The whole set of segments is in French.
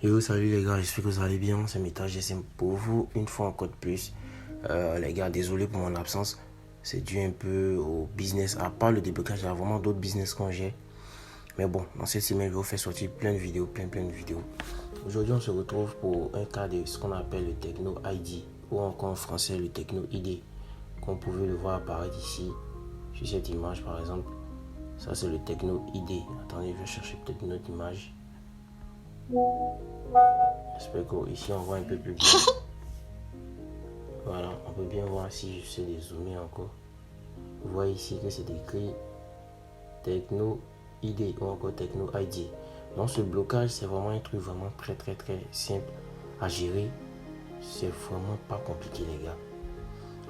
Yo, salut les gars, j'espère que vous allez bien. C'est Meta GSM pour vous, une fois encore de plus. Les gars, désolé pour mon absence. C'est dû un peu au business. À part le déblocage, il y a vraiment d'autres business qu'on j'ai. Mais bon, dans cette semaine, je vais vous faire sortir plein de vidéos, plein de vidéos. Aujourd'hui, on se retrouve pour un cas de ce qu'on appelle le Techno ID, ou encore en français le Techno ID, comme vous pouvez le voir apparaître ici, sur cette image par exemple. Ça, c'est le Techno ID. Attendez, je vais chercher peut-être une autre image. J'espère qu'ici on voit un peu plus bien. Voilà, on peut bien voir si je sais les zoomer encore. Vous voyez ici que c'est écrit Techno ID ou encore Techno ID. Donc ce blocage, c'est vraiment un truc vraiment très simple à gérer. C'est vraiment pas compliqué les gars.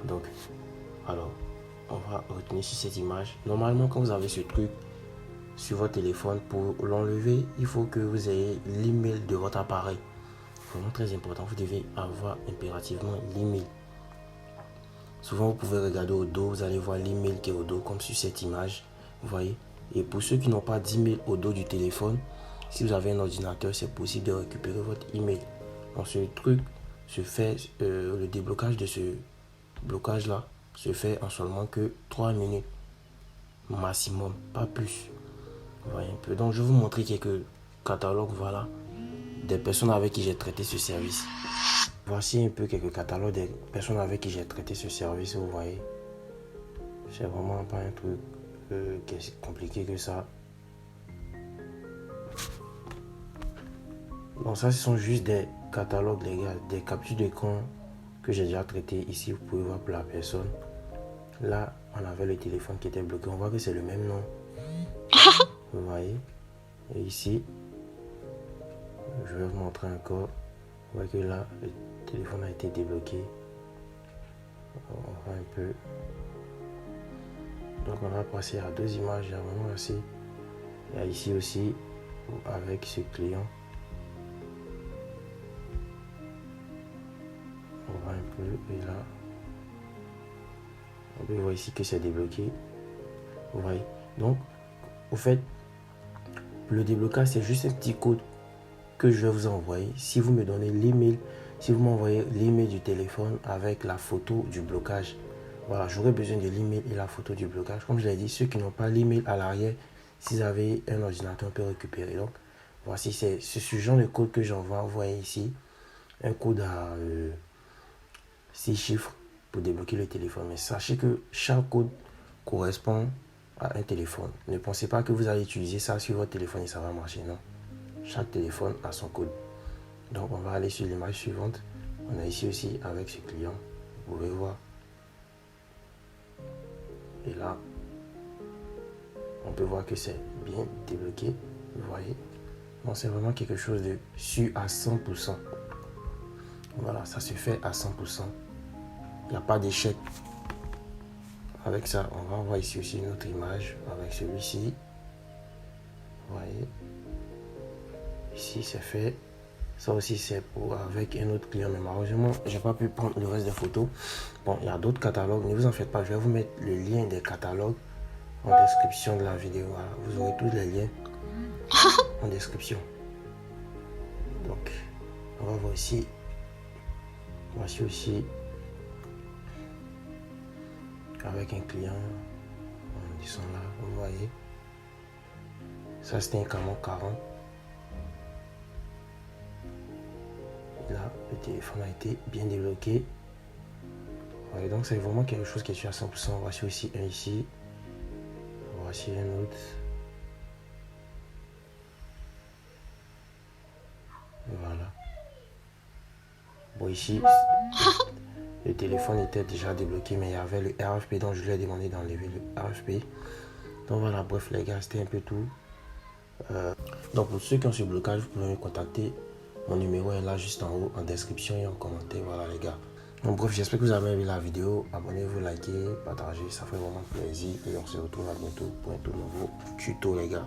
Donc, alors, on va retenir sur cette image. Normalement, quand vous avez ce truc sur votre téléphone, pour l'enlever, il faut que vous ayez l'email de votre appareil. Vraiment très important, vous devez avoir impérativement l'email. Souvent vous pouvez regarder au dos, vous allez voir l'email qui est au dos comme sur cette image, vous voyez. Et pour ceux qui n'ont pas d'email au dos du téléphone, si vous avez un ordinateur, c'est possible de récupérer votre email. Donc ce truc se fait, le déblocage de ce blocage là se fait en seulement que 3 minutes maximum, pas plus. Vous voyez un peu. Donc je vais vous montrer quelques catalogues, voilà, des personnes avec qui j'ai traité ce service. Voici un peu quelques catalogues des personnes avec qui j'ai traité ce service, vous voyez. C'est vraiment pas un truc qui est compliqué que ça. Donc ça, ce sont juste des catalogues, les gars, des captures d'écran que j'ai déjà traité. Ici, vous pouvez voir pour la personne. Là, on avait le téléphone qui était bloqué. On voit que c'est le même nom. Vous voyez. Et ici, je vais vous montrer encore. Vous voyez que là, le téléphone a été débloqué. On voit un peu. Donc on va passer à deux images, il y a vraiment assez. Il y a ici aussi avec ce client. On voit un peu et là. On peut voir ici que c'est débloqué. Vous voyez. Donc, au fait, le déblocage c'est juste un petit code que je vais vous envoyer. Si vous me donnez l'email, si vous m'envoyez l'email du téléphone avec la photo du blocage. Voilà, j'aurais besoin de l'email et la photo du blocage. Comme je l'ai dit, ceux qui n'ont pas l'email à l'arrière, s'ils avaient un ordinateur, on peut récupérer. Donc, voici, c'est ce genre de code que j'envoie. Vous voyez ici, un code à 6 chiffres pour débloquer le téléphone. Mais sachez que chaque code correspond à un téléphone. Ne pensez pas que vous allez utiliser ça sur votre téléphone et ça va marcher. Non. Chaque téléphone a son code. Donc, on va aller sur l'image suivante. On a ici aussi avec ce client. Vous pouvez voir. Et là, on peut voir que c'est bien débloqué. Vous voyez. Donc, c'est vraiment quelque chose de sûr à 100%. Voilà, ça se fait à 100%. Il n'y a pas d'échec. Avec ça, on va voir ici aussi une autre image avec celui-ci. Vous voyez. Ici, c'est fait. Ça aussi, c'est pour avec un autre client. Mais malheureusement, je n'ai pas pu prendre le reste des photos. Bon, il y a d'autres catalogues. Ne vous en faites pas. Je vais vous mettre le lien des catalogues en description de la vidéo. Voilà. Vous aurez tous les liens en description. Donc, on va voir ici. Voici aussi avec un client. Ils sont là, vous voyez. Ça, c'était un Camon 40. Là, le téléphone a été bien débloqué. Ouais, donc c'est vraiment quelque chose qui est à 100%. Voici aussi un ici. Voici un autre. Voilà. Bon, ici, le téléphone était déjà débloqué, mais il y avait le RFP, donc je lui ai demandé d'enlever le RFP. Donc voilà, bref les gars, c'était un peu tout. Donc pour ceux qui ont ce blocage, vous pouvez me contacter. Mon numéro est là juste en haut, en description et en commentaire. Voilà les gars. Donc bref, j'espère que vous avez aimé la vidéo. Abonnez-vous, likez, partagez, ça fait vraiment plaisir. Et on se retrouve à bientôt pour un tout nouveau tuto les gars.